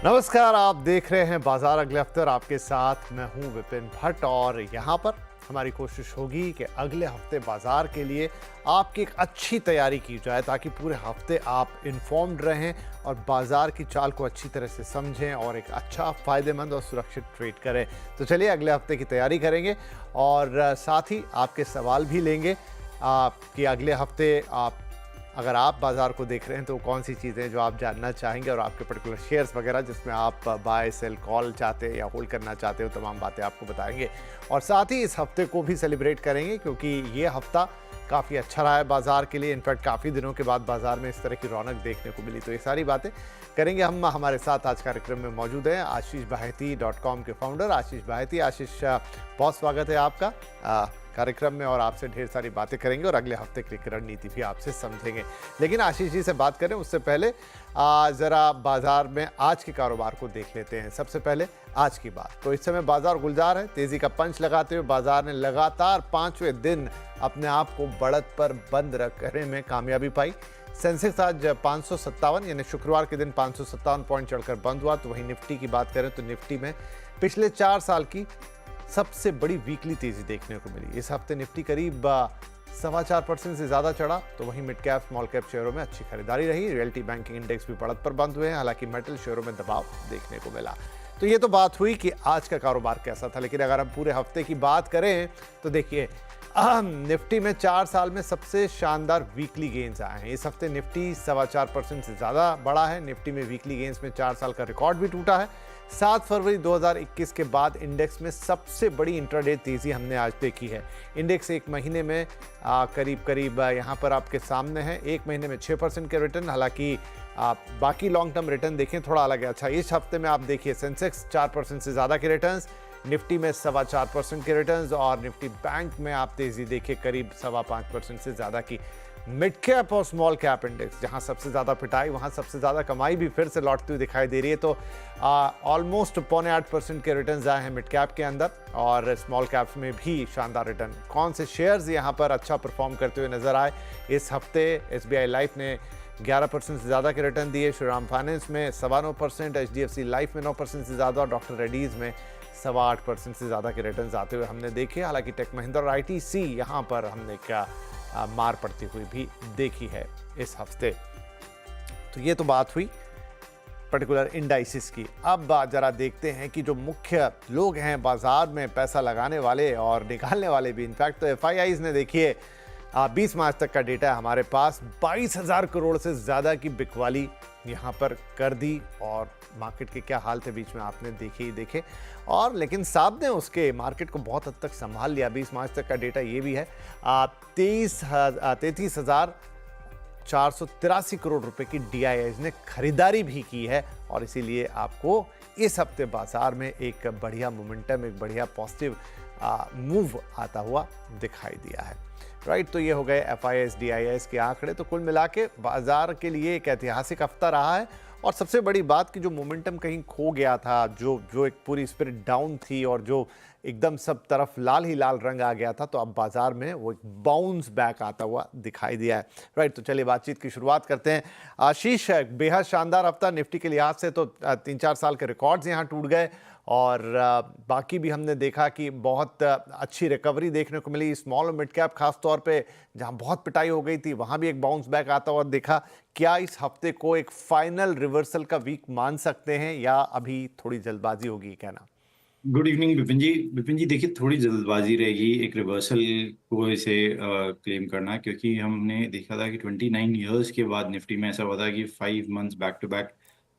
नमस्कार, आप देख रहे हैं बाजार अगले हफ्ते और आपके साथ मैं हूं विपिन भट्ट। और यहां पर हमारी कोशिश होगी कि अगले हफ्ते बाजार के लिए आपकी एक अच्छी तैयारी की जाए ताकि पूरे हफ्ते आप इन्फॉर्म्ड रहें और बाजार की चाल को अच्छी तरह से समझें और एक अच्छा फ़ायदेमंद और सुरक्षित ट्रेड करें। तो चलिए अगले हफ्ते की तैयारी करेंगे और साथ ही आपके सवाल भी लेंगे कि अगले हफ्ते अगर आप बाज़ार को देख रहे हैं तो कौन सी चीज़ें जो आप जानना चाहेंगे और आपके पर्टिकुलर शेयर्स वगैरह जिसमें आप बाय सेल कॉल चाहते हैं या होल्ड करना चाहते हो, तमाम बातें आपको बताएंगे। और साथ ही इस हफ्ते को भी सेलिब्रेट करेंगे क्योंकि ये हफ्ता काफ़ी अच्छा रहा है बाज़ार के लिए। इनफैक्ट काफ़ी दिनों के बाद बाज़ार में इस तरह की रौनक देखने को मिली। तो ये सारी बातें करेंगे हम। हमारे साथ आज कार्यक्रम में मौजूद हैं आशीष बाहेती .com के फाउंडर आशीष बाहेती। आशीष, बहुत स्वागत है आपका कार्यक्रम में और आपसे ढेर सारी बातें करेंगे और अगले हफ्ते की रणनीति भी आपसे समझेंगे। लेकिन आशीष जी से बात करें उससे पहले ज़रा बाज़ार में आज के कारोबार को देख लेते हैं। सबसे पहले आज की बात, तो इस समय बाज़ार गुलजार है। तेज़ी का पंच लगाते हुए बाज़ार ने लगातार 5वें दिन अपने आप को बढ़त पर बंद रखने में कामयाबी पाई। सेंसेक्स आज 557 यानी शुक्रवार के दिन 557 पॉइंट चढ़कर बंद हुआ। तो वहीं निफ्टी की बात करें तो निफ्टी में पिछले 4 साल की सबसे बड़ी वीकली तेजी देखने को मिली। इस हफ्ते निफ्टी करीब 4.25% से ज़्यादा चढ़ा। तो वहीं मिड कैप स्मॉल कैप शेयरों में अच्छी खरीदारी रही। रियल्टी बैंकिंग इंडेक्स भी बढ़त पर बंद हुए हैं, हालांकि मेटल शेयरों में दबाव देखने को मिला। तो ये तो बात हुई कि आज का कारोबार कैसा था। लेकिन अगर हम पूरे हफ्ते की बात करें तो देखिए निफ्टी में 4 साल में सबसे शानदार वीकली गेंस आए हैं। इस हफ्ते निफ्टी 4.25% से ज़्यादा बढ़ा है। निफ्टी में वीकली गेंस में 4 साल का रिकॉर्ड भी टूटा है। 7 फरवरी 2021 के बाद इंडेक्स में सबसे बड़ी इंट्राडे तेज़ी हमने आज देखी है। इंडेक्स एक महीने में करीब यहाँ पर आपके सामने है, एक महीने में 6% के रिटर्न। हालांकि बाकी लॉन्ग टर्म रिटर्न देखें थोड़ा अलग है। अच्छा, इस हफ्ते में आप देखिए सेंसेक्स 4% से ज़्यादा के रिटर्न्स, निफ्टी में 4.25% के रिटर्न्स और निफ्टी बैंक में आप तेज़ी देखिए करीब 5.25% से ज़्यादा की। मिड कैप और स्मॉल कैप इंडेक्स जहां सबसे ज़्यादा पिटाई वहां सबसे ज़्यादा कमाई भी फिर से लौटती हुई दिखाई दे रही है। तो ऑलमोस्ट 0.8% के रिटर्न्स आए हैं मिड कैप के अंदर और स्मॉल कैप्स में भी शानदार रिटर्न। कौन से शेयर्स यहां पर अच्छा परफॉर्म करते हुए नजर आए इस हफ्ते? SBI लाइफ ने 11% से ज़्यादा के रिटर्न दिए, श्रीराम फाइनेंस में 9.25%, HDFC लाइफ में 9% से ज़्यादा और डॉक्टर रेड्डीज़ में 8.25% से ज़्यादा के रिटर्न आते हुए हमने देखे। हालांकि टेक महिंद्रा और ITC यहाँ पर हमने क्या मार पड़ती हुई भी देखी है इस हफ्ते। तो ये तो बात हुई पर्टिकुलर इंडाइसिस की। अब जरा देखते हैं कि जो मुख्य लोग हैं बाजार में पैसा लगाने वाले और निकालने वाले भी, इनफैक्ट तो FIIs ने देखिए 20 मार्च तक का डेटा है हमारे पास, 22,000 करोड़ से ज़्यादा की बिकवाली यहाँ पर कर दी। और मार्केट के क्या हाल थे बीच में आपने देखे ही देखे। और लेकिन साहब ने उसके मार्केट को बहुत हद तक संभाल लिया। 20 मार्च तक का डेटा ये भी है, 33,483 करोड़ रुपए की DIIs ने खरीदारी भी की है। और इसीलिए आपको इस हफ्ते बाजार में एक बढ़िया मोमेंटम, एक बढ़िया पॉजिटिव मूव आता हुआ दिखाई दिया है। राइट, तो ये हो गए FIIs DIIs के आंकड़े। तो कुल मिला के बाजार के लिए एक ऐतिहासिक हफ्ता रहा है। और सबसे बड़ी बात कि जो मोमेंटम कहीं खो गया था, जो एक पूरी स्पिरिट डाउन थी और जो एकदम सब तरफ लाल ही लाल रंग आ गया था, तो अब बाजार में वो एक बाउंस बैक आता हुआ दिखाई दिया है। राइट, तो चलिए बातचीत की शुरुआत करते हैं। आशीष, बेहद शानदार हफ्ता निफ्टी के लिहाज से। तो 3-4 साल के रिकॉर्ड्स यहाँ टूट गए और बाकी भी हमने देखा कि बहुत अच्छी रिकवरी देखने को मिली। स्मॉल और मिड कैप खास तौर पे जहां बहुत पिटाई हो गई थी वहां भी एक बाउंस बैक आता हुआ देखा। क्या इस हफ्ते को एक फाइनल रिवर्सल का वीक मान सकते हैं या अभी थोड़ी जल्दबाजी होगी कहना? गुड इवनिंग विपिन जी। देखिए, थोड़ी जल्दबाजी रहेगी एक रिवर्सल को इसे क्लेम करना, क्योंकि हमने देखा था कि 29 इयर्स के बाद निफ्टी में ऐसा हुआ था कि 5 मंथ्स बैक टू बैक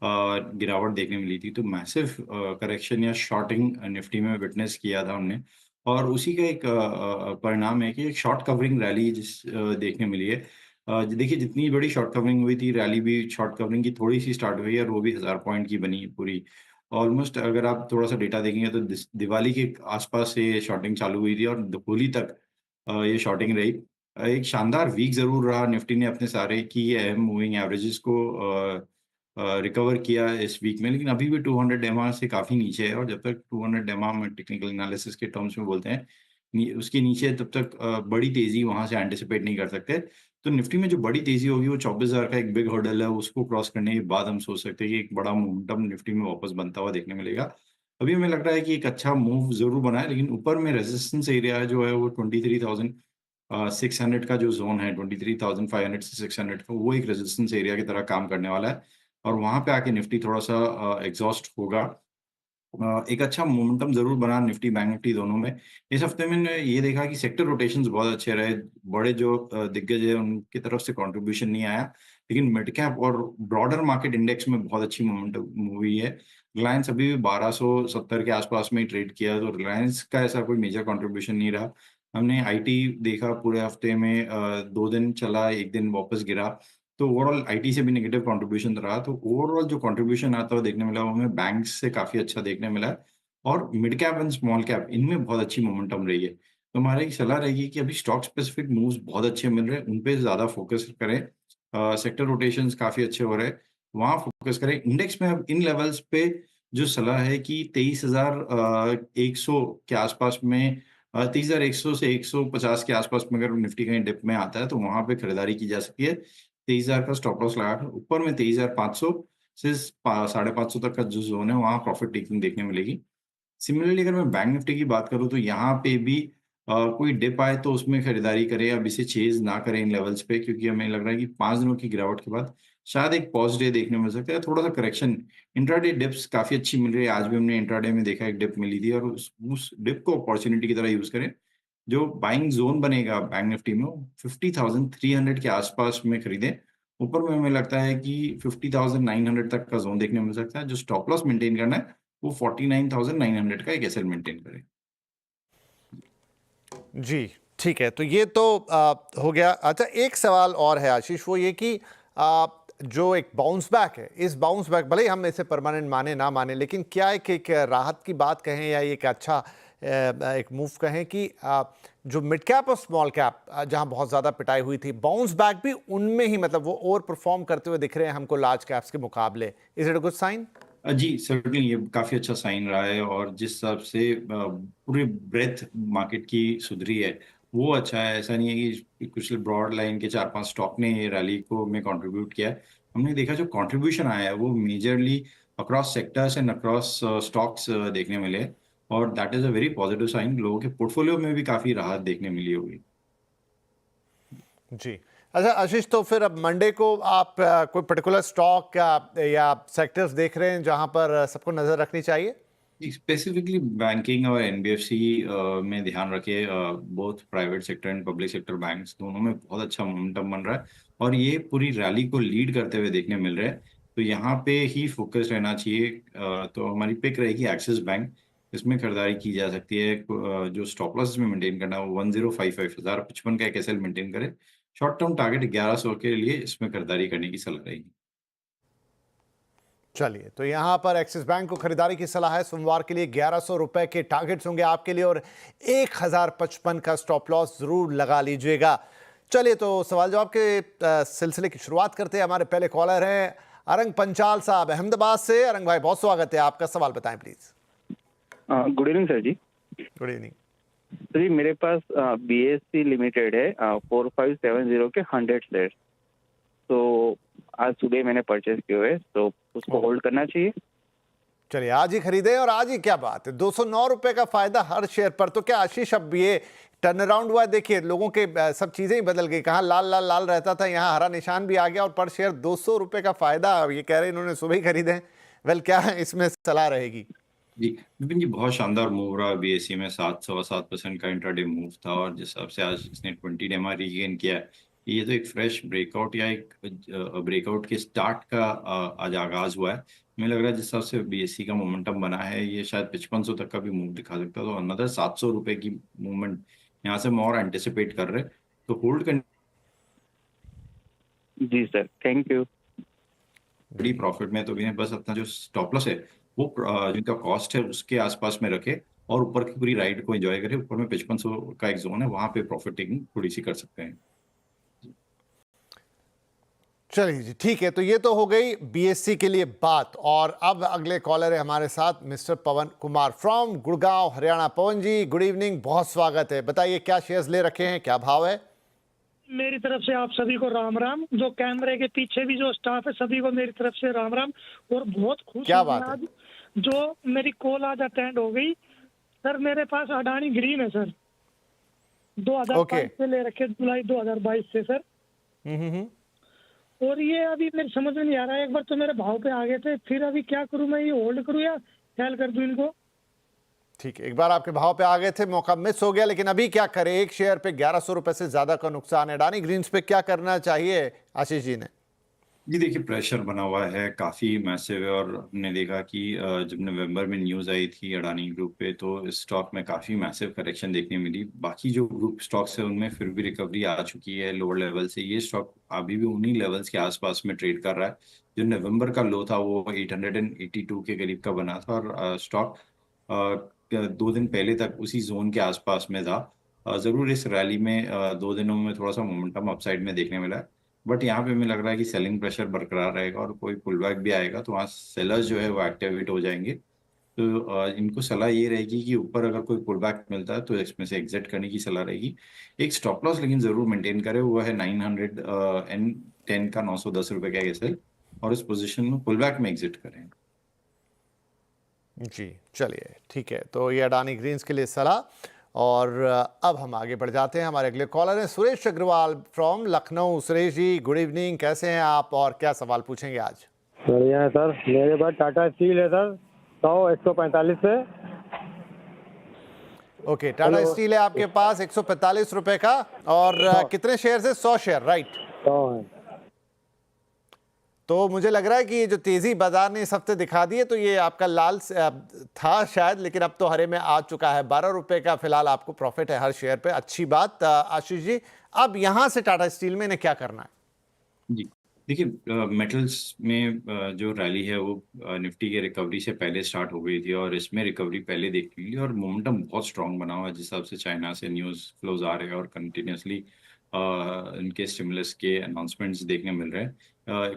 गिरावट देखने मिली थी। तो मैसिव करेक्शन या शॉर्टिंग निफ्टी में विटनेस किया था हमने। और उसी का एक परिणाम है कि एक शॉर्ट कवरिंग रैली देखने मिली है। देखिए, जितनी बड़ी शॉर्ट कवरिंग हुई थी, रैली भी शॉर्ट कवरिंग की थोड़ी सी स्टार्ट हुई है और वो भी 1000 पॉइंट की बनी पूरी। ऑलमोस्ट अगर आप थोड़ा-सा डेटा देखेंगे तो दिवाली के आस-पास से ये शॉर्टिंग चालू हुई थी और होली तक ये शॉर्टिंग रही। एक शानदार वीक ज़रूर रहा। निफ्टी ने अपने सारे की अहम मूविंग एवरेजेस को रिकवर किया इस वीक में, लेकिन अभी भी 200 एमआ से काफ़ी नीचे है। और जब तक 200 एमआ हम टेक्निकल एनालिसिस के टर्म्स में बोलते हैं, उसके नीचे तब तक बड़ी तेज़ी वहाँ से एंटिसिपेट नहीं कर सकते। तो निफ्टी में जो बड़ी तेजी होगी वो 24,000 का एक बिग हर्डल है, उसको क्रॉस करने के बाद हम सोच सकते हैं कि एक बड़ा मोमेंटम निफ्टी में वापस बनता हुआ देखने मिलेगा। अभी हमें लग रहा है कि एक अच्छा मूव ज़रूर बना है, लेकिन ऊपर में रेजिस्टेंस एरिया जो है वो 23,600 का जो ज़ोन है, 23,500 से 600 का, वो एक रेजिस्टेंस एरिया की तरह काम करने वाला है और वहाँ पे आके निफ्टी थोड़ा-सा एग्ज़ॉस्ट होगा। एक अच्छा मोमेंटम ज़रूर बना निफ्टी, बैंक निफ्टी दोनों में। इस हफ्ते में मैंने ये देखा कि सेक्टर रोटेशंस बहुत अच्छे रहे। बड़े जो दिग्गज हैं उनकी तरफ से कंट्रीब्यूशन नहीं आया, लेकिन मिड कैप और ब्रॉडर मार्केट इंडेक्स में बहुत अच्छी मोमेंटम हुई है। रिलायंस अभी भी 1270 के आस-पास में ही ट्रेड किया, तो रिलायंस का ऐसा कोई मेजर कंट्रीब्यूशन नहीं रहा। हमने आईटी देखा पूरे हफ्ते में 2 दिन चला, 1 दिन वापस गिरा। तो ओवरऑल आईटी से भी नेगेटिव कंट्रीब्यूशन रहा, तो ओवरऑल जो कंट्रीब्यूशन आता हुआ देखने मिला वो हमें बैंक्स से काफ़ी अच्छा देखने मिला है और mid cap and small cap इनमें बहुत अच्छी मोमेंटम रही है। तो हमारी एक सलाह रहेगी कि अभी स्टॉक स्पेसिफिक मूव्स बहुत अच्छे मिल रहे हैं, उन पे ज़्यादा फोकस करें। सेक्टर रोटेशंस काफ़ी अच्छे हो रहे हैं, वहाँ फोकस करें। इंडेक्स में अब इन लेवल्स पे जो सलाह है कि 23,100 के आसपास में 23,100 से 150 के आसपास में अगर निफ्टी कहीं डिप में आता है, तो वहाँ पे खरीदारी की जा सकती है। 23,000 का स्टॉप लॉस लगाकर ऊपर में 23,500 से 550 तक का जो ज़ोन है, वहाँ प्रॉफिट टेकिंग देखने मिलेगी। सिमिलरली अगर मैं बैंक निफ्टी की बात करूँ तो यहाँ पे भी कोई डिप आए तो उसमें खरीदारी करें, अब इसे चेज़ ना करें इन लेवल्स पे, क्योंकि हमें लग रहा है कि 5 दिनों की गिरावट के बाद शायद एक पॉज़ डे देखने मिल सकता है, थोड़ा-सा करेक्शन। इंट्राडे डिप्स काफ़ी अच्छी मिल रही है, आज भी हमने इंट्राडे में देखा एक डिप मिली थी और उस डिप को अपॉर्च्युनिटी की तरह यूज़ करें। जो बाइंग ज़ोन बनेगा बैंक निफ्टी में, वो 50,300 के आसपास में खरीदें। ऊपर में हमें लगता है कि 50,900 तक का ज़ोन देखने मिल सकता है। जो स्टॉप लॉस मेंटेन करना है, वो 49,900 का एक एसएल मेंटेन करें। जी, ठीक है। तो ये तो हो गया। अच्छा, एक सवाल और है आशीष, वो ये कि जो एक बाउंस बैक है, इस बाउंस बैक भले ही हम इसे परमानेंट माने ना माने, लेकिन क्या एक राहत की बात कहें या एक अच्छा एक मूव कहें कि जो मिड कैप और स्मॉल कैप जहां बहुत ज़्यादा पिटाई हुई थी, बाउंस बैक भी उनमें ही, मतलब वो ओवर परफॉर्म करते हुए दिख रहे हैं हमको लार्ज कैप्स के मुकाबले। Is it a good sign? जी, सर्टेनली ये काफ़ी अच्छा साइन रहा है और जिस हिसाब से पूरी ब्रेडथ मार्केट की सुधरी है, वो अच्छा है। ऐसा नहीं है कि कुछ ब्रॉड लाइन के 4-5 स्टॉक ने ये रैली को में कंट्रीब्यूट किया है। हमने देखा जो कंट्रीब्यूशन आया है, वो majorly across sectors and across stocks देखने मिले हैं और that is a very positive sign. लोगों के पोर्टफोलियो में भी काफ़ी राहत देखने मिली होगी। जी। अच्छा आशीष, तो फिर अब मंडे को आप कोई पर्टिकुलर स्टॉक या सेक्टर्स देख रहे हैं जहां पर सबको नजर रखनी चाहिए? स्पेसिफिकली बैंकिंग और एनबीएफसी में ध्यान रखिए। Both private sector and public sector banks दोनों में बहुत अच्छा मोमेंटम बन रहा है और ये पूरी रैली को लीड करते हुए देखने मिल रहा है, तो यहाँ पे ही फोकस रहना चाहिए। तो हमारी पिक रहेगी एक्सिस बैंक। इसमें खरीदारी की जा सकती है। जो स्टॉप लॉस इसमें मेंटेन करना है वो 1055 1055 का एक एसएल मेंटेन करे। शॉर्ट टर्म टारगेट 1100 के लिए इसमें खरीदारी करने की सलाह रहेगी। चलिए, तो यहां पर एक्सिस बैंक को खरीदारी की सलाह है। सोमवार के लिए 1100 रुपए के टारगेट्स होंगे आपके लिए और 1055 का स्टॉप लॉस जरूर लगा लीजिएगा। चलिए, तो सवाल जवाब के सिलसिले की शुरुआत करते हैं। हमारे पहले कॉलर हैं अरंग पंचाल साहब अहमदाबाद से। अरंग भाई, बहुत स्वागत है आपका। सवाल बताएं please. Good evening sir ji. Good evening. Sir ji, मेरे पास बीएससी लिमिटेड है 4570 के 100 शेयर। तो आज सुबह मैंने परचेज किए हुए, तो उसको होल्ड करना चाहिए। चलिए, आज ही खरीदे और आज ही, क्या बात है, 209 रुपए का फायदा हर शेयर पर। तो क्या आशीष अब ये टर्न अराउंड हुआ है? देखिए, लोगों के सब चीजें ही बदल गई। कहाँ लाल लाल लाल रहता था, यहाँ हरा निशान भी आ गया और पर शेयर 200 रुपए का फायदा। ये कह रहे हैं इन्होंने सुबह ही खरीदे हैं। वेल, क्या इसमें सलाह रहेगी? जी, विपिन जी, बहुत शानदार मूव रहा बीएसई में। 7.25% का इंट्राडे मूव था और जिस हिसाब से आज इसने 20 डेमा रीगेन किया है, ये तो एक फ्रेश ब्रेकआउट या एक ब्रेकआउट के स्टार्ट का आज आगाज हुआ है। मुझे लग रहा है जिस हिसाब से बीएसई का मोमेंटम बना है, ये शायद 5500 तक का भी मूव दिखा सकता है। तो अनदर 700 रुपए की मूवमेंट यहाँ से हम और एंटिसिपेट कर रहे हैं, तो होल्ड करने जी सर, थैंक यू। बड़ी प्रॉफिट में तो भी है, बस अपना जो स्टॉप लॉस है वो जिनका कॉस्ट है उसके आसपास में रखे और ऊपर की पूरी राइड को एंजॉय करें। ऊपर में 5500 का एक जोन है, वहां पे प्रॉफिट टेकिंग थोड़ी सी कर सकते हैं। चलिए जी, ठीक है। तो ये तो हो गई बीएससी के लिए बात। और अब अगले कॉलर है हमारे साथ mister Pawan Kumar from Gurgaon, Haryana. Pawan ji, good evening, बहुत स्वागत है। बताइए क्या शेयर्स ले रखे हैं, क्या भाव है? मेरी तरफ से आप सभी को राम राम। जो कैमरे के पीछे भी जो स्टाफ है सभी को मेरी तरफ से राम राम। और बहुत खुश क्या हूं बात मैं है। आज जो मेरी कॉल आज अटेंड हो गई। सर मेरे पास अडानी ग्रीन है सर, 2022 से ले रखे जुलाई 2022 से सर। और ये अभी मेरे समझ में नहीं आ रहा है, एक बार तो मेरे भाव पे आ गए थे, फिर अभी क्या करूं मैं, ये होल्ड करूं या सेल कर दूं इनको? ठीक है, एक बार आपके भाव पे आ गए थे, मौका मिस हो गया, लेकिन अभी क्या करें, एक शेयर पे 1100 रुपए से ज्यादा का नुकसान है। अडानी ग्रीन्स पे क्या करना चाहिए आशीष जी ने? जी देखिए, प्रेशर बना हुआ है काफ़ी मैसिव है, और हमने देखा कि जब नवंबर में न्यूज़ आई थी अडानी ग्रुप पे, तो इस स्टॉक में काफ़ी मैसिव करेक्शन देखने मिली। बाकी जो ग्रुप स्टॉक्स है उनमें फिर भी रिकवरी आ चुकी है लोअर लेवल से। ये स्टॉक अभी भी उन्हीं लेवल्स के आसपास में ट्रेड कर रहा है। जो नवंबर का लो था वो 882 के करीब का बना था, और स्टॉक 2 दिन पहले तक उसी जोन के आसपास में था। ज़रूर इस रैली में 2 दिनों में थोड़ा सा मोमेंटम अपसाइड में देखने मिला है, बट यहाँ पे हमें लग रहा है कि सेलिंग प्रेशर बरकरार रहेगा, और कोई पुल बैक भी आएगा तो वहाँ सेलर्स जो है वो एक्टिवेट हो जाएंगे। तो इनको सलाह ये रहेगी कि ऊपर अगर कोई पुल बैक मिलता है तो इसमें से एग्जिट करने की सलाह रहेगी। एक स्टॉप लॉस लेकिन जरूर मेंटेन करें, वो है 910 का 910 रुपए का एसएल, और इस पोजीशन में पुल बैक में एग्जिट करें। जी चलिए ठीक है, तो ये अडानी ग्रीन्स के लिए सलाह। और अब हम आगे बढ़ जाते हैं। हमारे अगले कॉलर हैं Suresh Agarwal from Lucknow. Suresh ji good evening, कैसे हैं आप और क्या सवाल पूछेंगे आज? बढ़िया है सर। मेरे पास टाटा स्टील है सर, 145 से। ओके, टाटा स्टील है आपके पास 145 रुपए का, और कितने शेयर है? 100 शेयर, राइट? 100 है। तो मुझे लग रहा है कि ये जो तेजी बाजार ने इस हफ्ते दिखा दी है, तो ये आपका लाल था शायद, लेकिन अब तो हरे में आ चुका है। 12 रुपए का फिलहाल आपको प्रॉफिट है हर शेयर पे, अच्छी बात। आशीष जी, अब यहां से टाटा स्टील में इन्हें क्या करना है? जी देखिए, मेटल्स में जो रैली है वो निफ्टी के रिकवरी से पहले स्टार्ट हो गई थी, और इसमें रिकवरी पहले देखने मिली, और मोमेंटम बहुत स्ट्रांग बना हुआ है। जिस हिसाब से चाइना से न्यूज़ फ्लोज आ रहे हैं और कंटिन्यूसली इनके स्टिमुलस के अनाउंसमेंट्स देखने मिल रहे हैं,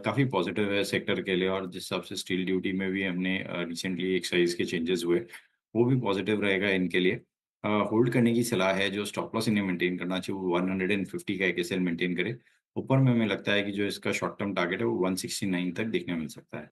काफ़ी पॉजिटिव है सेक्टर के लिए। और जिस हिसाब से स्टील ड्यूटी में भी हमने रिसेंटली एक्साइज के चेंजेस हुए, वो भी पॉजिटिव रहेगा इनके लिए। होल्ड करने की सलाह है। जो स्टॉप लॉस इन्हें मेंटेन करना चाहिए वो 150 का एक एसएल मेंटेन करे। ऊपर में हमें लगता है कि जो इसका शॉर्ट टर्म टारगेट है वो 169 तक देखने मिल सकता है।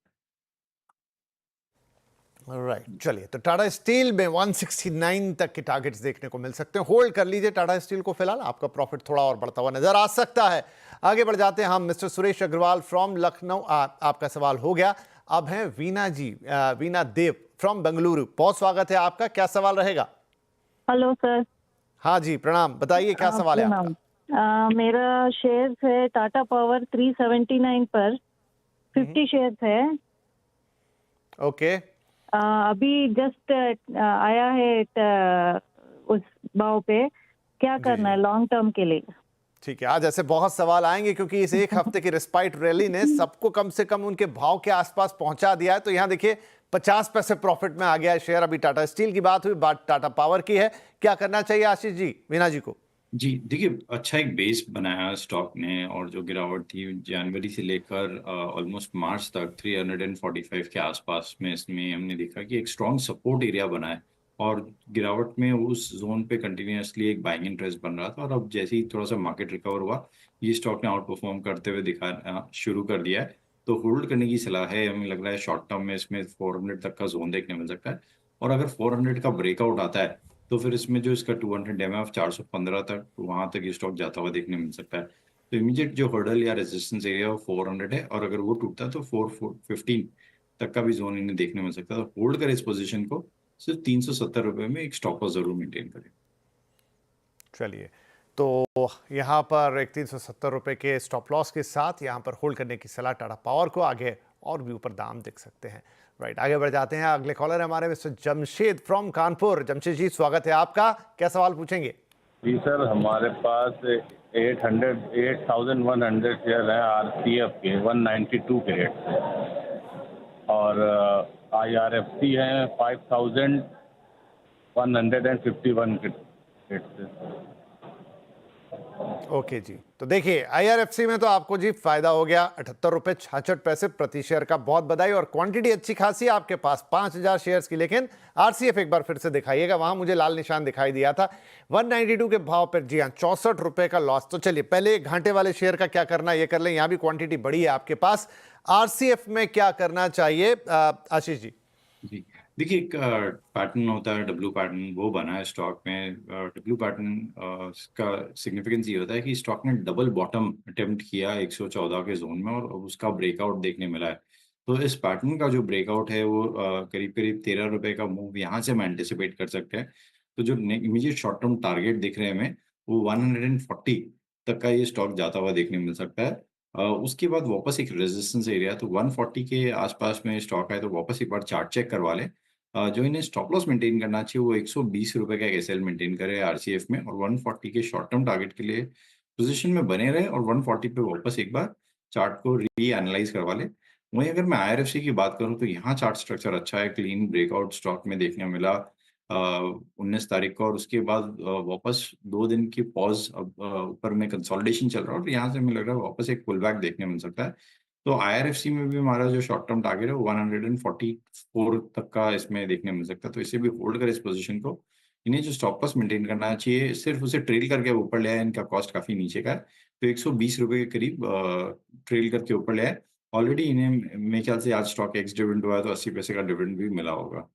राइट, चलिए, तो टाटा स्टील में 169 तक के टारगेट्स देखने को मिल सकते हैं। होल्ड कर लीजिए टाटा स्टील को फिलहाल, आपका प्रॉफिट थोड़ा और बढ़ता हुआ नजर आ सकता है। आगे बढ़ जाते हैं हम। मिस्टर सुरेश अग्रवाल फ्रॉम लखनऊ, आपका सवाल हो गया। अब हैं वीना जी, वीना देव फ्रॉम बेंगलुरु। बहुत स्वागत है आपका, क्या सवाल रहेगा? Hello sir. हाँ जी प्रणाम, बताइए क्या सवाल है आपका? मेरा शेयर है टाटा पावर 379 पर 50 शेयर है। ओके, अभी जस्ट आया है उस भाव पे, क्या करना है लॉन्ग टर्म के लिए? ठीक है, आज ऐसे बहुत सवाल आएंगे क्योंकि इस एक हफ्ते की रिस्पाइट रैली ने सबको कम से कम उनके भाव के आसपास पहुंचा दिया है। तो यहाँ देखिए 50 पैसे प्रॉफिट में आ गया है शेयर। अभी टाटा स्टील की बात हुई, बात टाटा पावर की है। क्या करना चाहिए आशीष जी, वीना जी को? जी देखिए, अच्छा एक बेस बनाया स्टॉक ने, और जो गिरावट थी जनवरी से लेकर ऑलमोस्ट मार्च तक 345 के आसपास में, इसमें हमने देखा कि एक स्ट्रॉन्ग सपोर्ट एरिया बना है, और गिरावट में उस जोन पे कंटिन्यूसली एक बाइंग इंटरेस्ट बन रहा था। और अब जैसे ही थोड़ा सा मार्केट रिकवर हुआ, ये स्टॉक ने आउट परफॉर्म करते हुए दिखाना शुरू कर दिया है। तो होल्ड करने की सलाह है। हमें लग रहा है शॉर्ट टर्म में इसमें 400 तक का जोन देखने मिल सकता है, और अगर 400 का ब्रेकआउट आता है तो फिर इसमें जो इसका 200 एमएफ 415 तक, वहां तक ये स्टॉक जाता हुआ देखने मिल सकता है। तो इमीडिएट जो हर्डल या रेजिस्टेंस एरिया वो 400 है, और अगर वो टूटता है तो 415 तक का भी जोन इन्हें देखने मिल सकता है। तो होल्ड करें इस पोजीशन को, सिर्फ 370 रुपए में एक स्टॉप लॉस जरूर मेंटेन करें। चलिए, तो यहाँ पर एक 370 रुपए के स्टॉप लॉस के साथ यहाँ पर होल्ड करने की सलाह टाटा पावर को। आगे और भी ऊपर दाम देख सकते हैं। राइट, आगे बढ़ जाते हैं। अगले कॉलर है हमारे मिस्टर जमशेद फ्रॉम कानपुर। जमशेद जी स्वागत है आपका, क्या सवाल पूछेंगे? जी सर, हमारे पास 8,100 शेयर है आरसीएफ के 192 के रेट से, और आईआरएफसी है 5,151 के रेट से। ओके जी, तो देखिए IRFC में तो आपको जी फायदा हो गया 78 रुपये 66 पैसे प्रति शेयर का। बहुत बधाई, और क्वांटिटी अच्छी खासी है आपके पास 5000 शेयर्स की। लेकिन RCF एक बार फिर से दिखाइएगा, वहां मुझे लाल निशान दिखाई दिया था 192 के भाव पर। जी हाँ, 64 रुपए का लॉस। तो चलिए पहले घाटे वाले शेयर का क्या करना है ये कर लें। यहाँ भी क्वांटिटी बड़ी है आपके पास। RCF में क्या करना चाहिए आशीष जी? जी, देखिए एक पैटर्न होता है डब्ल्यू पैटर्न, वो बना है स्टॉक में। डब्ल्यू पैटर्न का सिग्निफिकेंस ये होता है कि स्टॉक ने डबल बॉटम अटेम्प्ट किया 114 के जोन में और उसका ब्रेकआउट देखने मिला है। तो इस पैटर्न का जो ब्रेकआउट है वो करीब करीब 13 रुपए का मूव यहाँ से हम एंटिसिपेट कर सकते हैं। तो जो इमीडिएट शॉर्ट टर्म टारगेट दिख रहे हैं हमें, वो 140 तक का ये स्टॉक जाता हुआ देखने मिल सकता है। उसके बाद वापस एक रेजिस्टेंस एरिया, तो 140 के आसपास में स्टॉक है, तो वापस एक बार चार्ट चेक करवा लें। जो इन्हें स्टॉप लॉस मेंटेन करना चाहिए वो 120 रुपए का एक एसएल मेंटेन करे आरसीएफ में, और 140 के शॉर्ट टर्म टारगेट के लिए पोजीशन में बने रहे और 140 पे वापस एक बार चार्ट को री एनालाइज करवा ले। वहीं अगर मैं आईआरएफसी की बात करूं तो यहाँ चार्ट स्ट्रक्चर अच्छा है, क्लीन ब्रेकआउट स्टॉक में देखने मिला 19 तारीख को, और उसके बाद वापस 2 दिन की पॉज, अब ऊपर में कंसोलिडेशन चल रहा है और यहाँ से हमें लग रहा है वापस एक पुल बैक देखने मिल सकता है। तो आईआरएफसी में भी हमारा जो शॉर्ट टर्म टारगेट है वो 144 तक का इसमें देखने मिल सकता है। तो इसे भी होल्ड कर इस पोजीशन को। इन्हें जो स्टॉप लॉस मेंटेन करना चाहिए, सिर्फ उसे ट्रेल करके ऊपर ले आए, इनका कॉस्ट काफी नीचे का है, तो 120 रुपए के करीब ट्रेल करके ऊपर ले आए। ऑलरेडी इन्हें मेरे ख्याल से आज स्टॉक एक्स डिविडेंड हुआ है, तो 80 पैसे का डिविडेंड भी मिला होगा।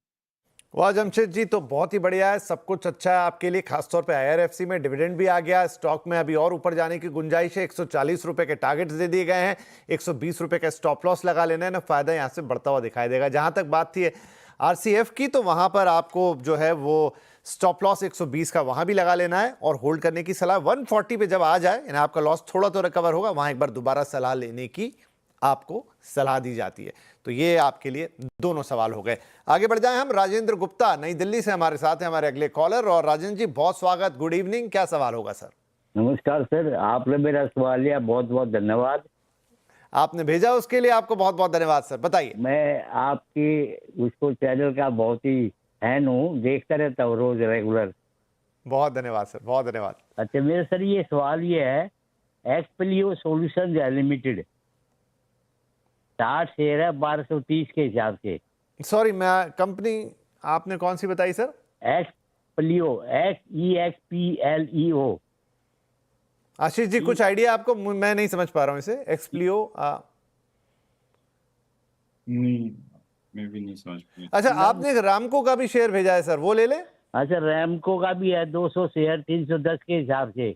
वाह जमशेद जी, तो बहुत ही बढ़िया है, सब कुछ अच्छा है आपके लिए। खासतौर पे IRFC में डिविडेंड भी आ गया, स्टॉक में अभी और ऊपर जाने की गुंजाइश है। 140 रुपए के टारगेट्स दे दिए गए हैं, 120 रुपए का स्टॉप लॉस लगा लेना है ना, फायदा यहाँ से बढ़ता हुआ दिखाई देगा। जहां तक बात थी RCF की, तो वहां पर आपको जो है वो स्टॉप लॉस 120 का वहां भी लगा लेना है और होल्ड करने की सलाह। 140 पे जब आ जाए, यानी आपका लॉस थोड़ा तो रिकवर होगा, वहां एक बार दोबारा सलाह लेने की आपको सलाह दी जाती है। तो ये आपके लिए दोनों सवाल हो गए। आगे बढ़ जाएं हम। राजेंद्र गुप्ता नई दिल्ली से हमारे साथ हैं, हमारे अगले कॉलर। और राजेंद्र जी बहुत स्वागत, गुड इवनिंग, क्या सवाल होगा सर? नमस्कार सर, आपने मेरा सवाल लिया, बहुत बहुत धन्यवाद। आपने भेजा उसके लिए आपको बहुत बहुत धन्यवाद सर, बताइए। मैं आपकी उसको चैनल का बहुत ही फैन हूँ, देखता रहता हूँ रोज रेगुलर। बहुत धन्यवाद सर, बहुत धन्यवाद। अच्छा, मेरे सर ये सवाल ये है, एक्सप्लियो सॉल्यूशंस लिमिटेड 60 शेयर है 1230 के हिसाब से। सॉरी, मैं कंपनी आपने कौन सी बताई सर? एक्सप्लियो, XEXPLEO। आशीष जी कुछ आइडिया आपको? मैं नहीं समझ पा रहा हूँ इसे। एक्सप्लियो नहीं, मैं भी नहीं समझ पाया। अच्छा, आपने रामको का भी शेयर भेजा है सर, वो ले ले। अच्छा, रैमको का भी है 200 शेयर 310 के हिसाब से।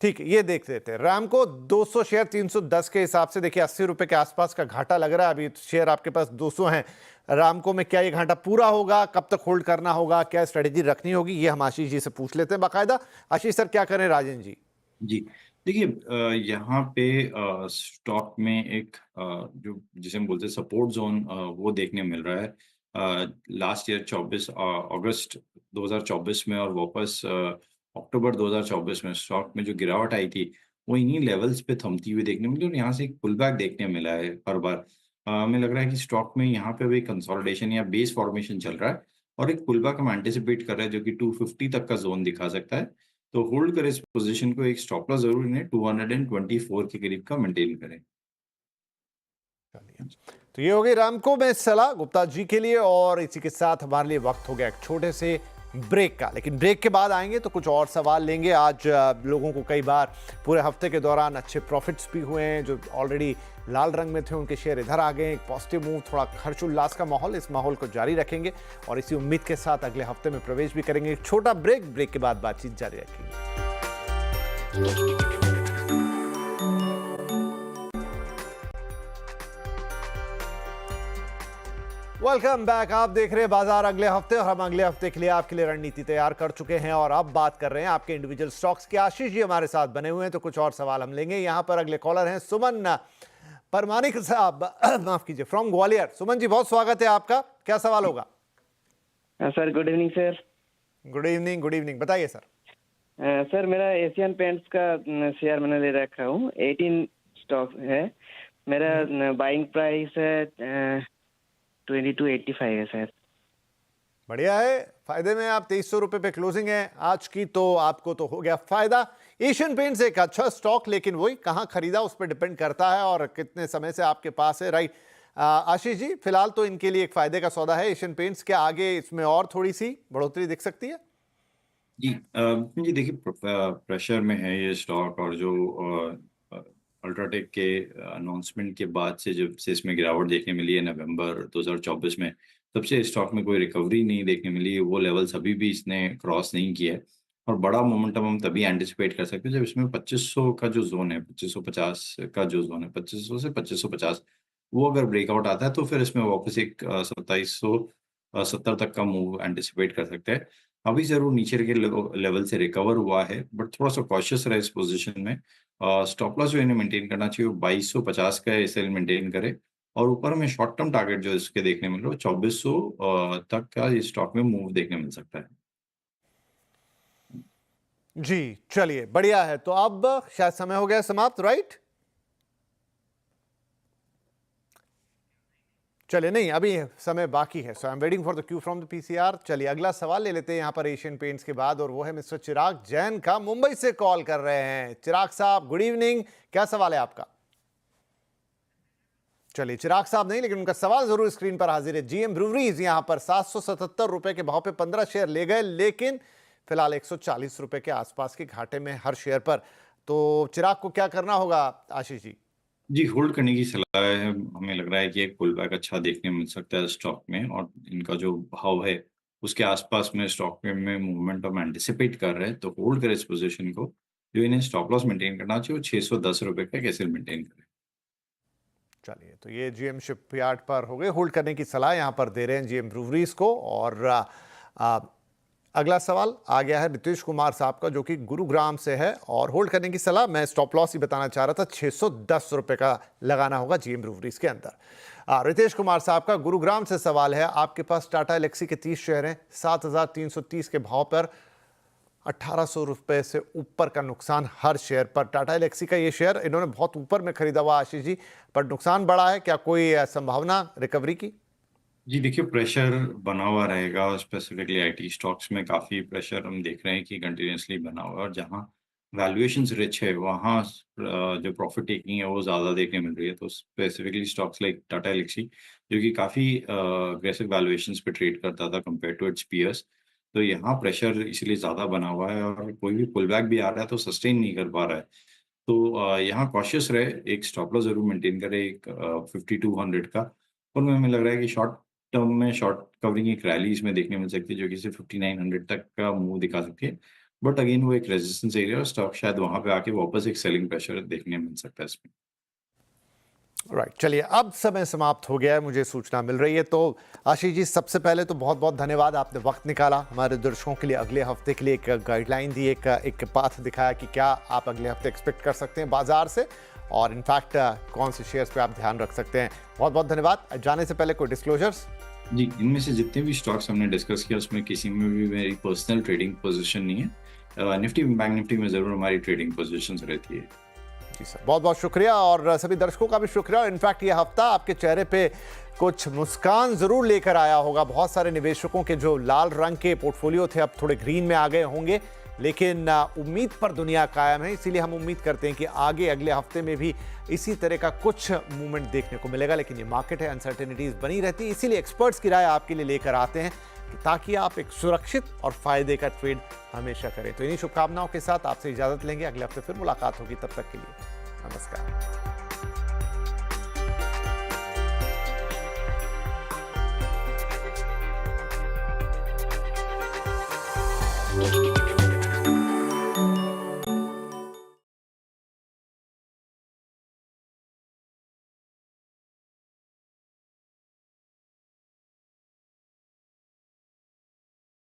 ठीक है, ये देख लेते हैं। रामको 200 शेयर 310 के हिसाब से, देखिए 80 रुपए के आसपास का घाटा लग रहा है। अभी शेयर आपके पास 200 हैं। रामको में क्या ये घाटा पूरा होगा, कब तक होल्ड करना होगा, क्या स्ट्रेटेजी रखनी होगी, ये हम आशीष जी से पूछ लेते हैं बाकायदा। आशीष सर क्या करें राजेंद्र जी? जी, देखिए यहाँ पे स्टॉक में एक जो जिसे हम बोलते हैं सपोर्ट जोन, वो देखने मिल रहा है। लास्ट ईयर 24 अगस्त 2024 में और वापस अक्टूबर 2024 में स्टॉक में जो गिरावट आई थी वो इन्हीं लेवल्स पे थमती हुई देखने मिली, और यहाँ से एक पुल बैक देखने मिला है हर बार। हमें लग रहा है कि स्टॉक में यहाँ पे भी कंसोलिडेशन या बेस फॉर्मेशन चल रहा है, और एक पुल बैक हम एंटिसिपेट कर रहे हैं जो कि 250 तक का जोन दिखा सकता है। तो होल्ड करें इस पोजीशन को, एक स्टॉप लॉस जरूर इन्हें 224 के करीब का मेंटेन करें। तो ये हो गई रामको में सलाह गुप्ता जी के लिए। और इसी के साथ हमारे लिए वक्त हो गया एक छोटे से ब्रेक का, लेकिन ब्रेक के बाद आएंगे तो कुछ और सवाल लेंगे। आज लोगों को कई बार पूरे हफ्ते के दौरान अच्छे प्रॉफिट्स भी हुए हैं, जो ऑलरेडी लाल रंग में थे उनके शेयर इधर आ गए। एक पॉजिटिव मूव, थोड़ा हर्षोल्लास का माहौल, इस माहौल को जारी रखेंगे और इसी उम्मीद के साथ अगले हफ्ते में प्रवेश भी करेंगे। एक छोटा ब्रेक के बाद बातचीत जारी रखेंगे। Welcome back. आप देख रहे हैं बाजार अगले हफ्ते, और हम अगले हफ्ते के लिए आपके लिए रणनीति तैयार कर चुके हैं और अब बात कर रहे हैं आपके इंडिविजुअल स्टॉक्स की। आशीष जी हमारे साथ बने हुए हैं, तो कुछ और सवाल हम लेंगे। यहां पर अगले कॉलर हैं सुमन परमानिक साहब, माफ कीजिए, फ्रॉम ग्वालियर। सुमन जी बहुत स्वागत है आपका, क्या सवाल होगा? Sir good evening sir. Good evening, good evening, बताइए सर। सर मेरा एशियन पेंट्स का शेयर मैंने ले रखा हूँ, 18 स्टॉक है। मेरा बाइंग प्राइस है 2285 है सर। बढ़िया है, फायदे में आप 2300 रुपए पे क्लोजिंग है आज की, तो आपको तो हो गया फायदा। एशियन पेंट्स एक अच्छा स्टॉक, लेकिन वही कहाँ खरीदा उस पर डिपेंड करता है और कितने समय से आपके पास है, राइट। आशीष जी, फिलहाल तो इनके लिए एक फायदे का सौदा है एशियन पेंट्स के, आगे इसमें और थोड़ी सी बढ़ोतरी दिख सकती है? जी देखिए, प्रेशर में है ये स्टॉक, और जो अल्ट्राटेक के अनाउंसमेंट के बाद से जब से इसमें गिरावट देखने मिली है नवंबर 2024 में, तब से स्टॉक में कोई रिकवरी नहीं देखने मिली। वो लेवल्स अभी भी इसने क्रॉस नहीं किया है, और बड़ा मोमेंटम हम तभी एंटिसिपेट कर सकते हैं जब इसमें 2500 का जो जोन है, 2550 का जो जोन है, 2500 से 2550, वो अगर ब्रेकआउट आता है तो फिर इसमें वापस एक 2770 तक का मूव एंटिसिपेट कर सकते हैं। अभी ज़रूर नीचे के लेवल से रिकवर हुआ है, बट थोड़ा-सा कॉशियस रहे इस पोज़ीशन में। स्टॉप लॉस जो इन्हें मेंटेन करना चाहिए वो 2250 का एसएल मेंटेन करे, और ऊपर में शॉर्ट टर्म टारगेट जो इसके देखने मिल रहा है 2400 तक का इस स्टॉक में मूव देखने मिल सकता है। जी, चलिए बढ़िया है। तो अब शायद समय हो गया समाप्त, राइट? चलिए, नहीं अभी समय बाकी है, so I am waiting for the cue from the PCR. चलिए अगला सवाल ले लेते हैं यहाँ पर एशियन पेंट्स के बाद, और वो है मिस्टर चिराग जैन का, मुंबई से कॉल कर रहे हैं। चिराग साहब गुड इवनिंग, क्या सवाल है आपका? चलिए, चिराग साहब नहीं, लेकिन उनका सवाल जरूर स्क्रीन पर हाजिर है। जीएम ब्रूवरीज यहाँ पर 777 रुपए के भाव पे 15 शेयर ले गए, लेकिन फिलहाल 140 रुपए के आसपास के घाटे में हर शेयर पर। तो चिराग को क्या करना होगा आशीष जी? जी, होल्ड करने की सलाह है। हमें लग रहा है कि एक पुल बैक अच्छा देखने मिल सकता है स्टॉक में, और इनका जो भाव है उसके आसपास में स्टॉक में मूवमेंट हम एंटिसिपेट कर रहे हैं, तो होल्ड करें इस पोजीशन को। जो इन्हें स्टॉप लॉस मेंटेन करना चाहिए वो 610 रुपए का कैसे मेंटेन करें। चलिए, तो ये जीएम शिपयार्ड पर हो गए, होल्ड करने की सलाह यहाँ पर दे रहे हैं जीएम ब्रूवरीज को। और अगला सवाल आ गया है रितेश कुमार साहब का, जो कि गुरुग्राम से है, और होल्ड करने की सलाह, मैं स्टॉप लॉस ही बताना चाह रहा था, 610 रुपए का लगाना होगा जीएम ब्रूवरीज के अंदर। रितेश कुमार साहब का गुरुग्राम से सवाल है, आपके पास टाटा एलेक्सी के 30 शेयर हैं, 7330 के भाव पर 1800 रुपए से ऊपर का नुकसान हर शेयर पर। टाटा एलेक्सी का ये शेयर इन्होंने बहुत ऊपर में खरीदा हुआ आशीष जी, पर नुकसान बड़ा है, क्या कोई संभावना रिकवरी की? जी देखिए, प्रेशर बना हुआ रहेगा, स्पेसिफिकली आईटी स्टॉक्स में काफ़ी प्रेशर हम देख रहे हैं कि कंटिन्यूसली बना हुआ है, और जहां वैल्यूएशंस रिच है वहाँ जो प्रॉफिट टेकिंग है वो ज़्यादा देखने मिल रही है। तो specifically stocks like Tata Elxsi, जो कि काफ़ी अग्रेसिव वैल्यूएशंस पे ट्रेड करता था कंपेयर टू इट्स पीयर्स, तो यहाँ प्रेशर इसलिए ज़्यादा बना हुआ है, और कोई भी पुल बैक भी आ रहा है तो सस्टेन नहीं कर पा रहा है। तो यहाँ कॉशियस रहे, एक स्टॉप लॉस जरूर मेंटेन करे, एक 5200 का, और हमें लग रहा है कि शॉर्ट टर्म में शॉर्ट कवरिंग एक रैली इसमें देखने मिल सकती है, जो कि सिर्फ 5900 तक का मूव दिखा सकती है, बट अगेन वो एक रेजिस्टेंस एरिया, और स्टॉक शायद वहां पे आके वापस एक सेलिंग प्रेशर देखने मिल सकता है इसमें। राइट, चलिए अब समय समाप्त हो गया है, मुझे सूचना मिल रही है। तो आशीष जी, सबसे पहले तो बहुत बहुत धन्यवाद, आपने वक्त निकाला हमारे दर्शकों के लिए, अगले हफ्ते के लिए एक गाइडलाइन दी, एक पाथ दिखाया कि क्या आप अगले हफ्ते एक्सपेक्ट कर सकते हैं बाजार से, और इनफैक्ट कौन से शेयर्स पे आप ध्यान रख सकते हैं। बहुत बहुत धन्यवाद। जाने से पहले कोई डिस्क्लोजर्स? जी, इनमें से जितने भी स्टॉक्स हमने डिस्कस किया उसमें किसी में भी मेरी पर्सनल ट्रेडिंग पोजीशन नहीं है। निफ्टी बैंक निफ्टी में जरूर हमारी ट्रेडिंग पोजीशंस रहती है। जी सर, बहुत बहुत शुक्रिया, और सभी दर्शकों का भी शुक्रिया। और इनफैक्ट ये हफ्ता आपके चेहरे पे कुछ मुस्कान जरूर लेकर आया होगा। बहुत सारे निवेशकों के जो लाल रंग के पोर्टफोलियो थे अब थोड़े ग्रीन में आ गए होंगे, लेकिन उम्मीद पर दुनिया कायम है, इसीलिए हम उम्मीद करते हैं कि आगे अगले हफ्ते में भी इसी तरह का कुछ मूवमेंट देखने को मिलेगा। लेकिन ये मार्केट है, अनसर्टेनिटीज बनी रहती है, इसीलिए एक्सपर्ट्स की राय आपके लिए लेकर आते हैं ताकि आप एक सुरक्षित और फायदे का ट्रेड हमेशा करें। तो इन्हीं शुभकामनाओं के साथ आपसे इजाजत लेंगे, अगले हफ्ते फिर मुलाकात होगी, तब तक के लिए नमस्कार।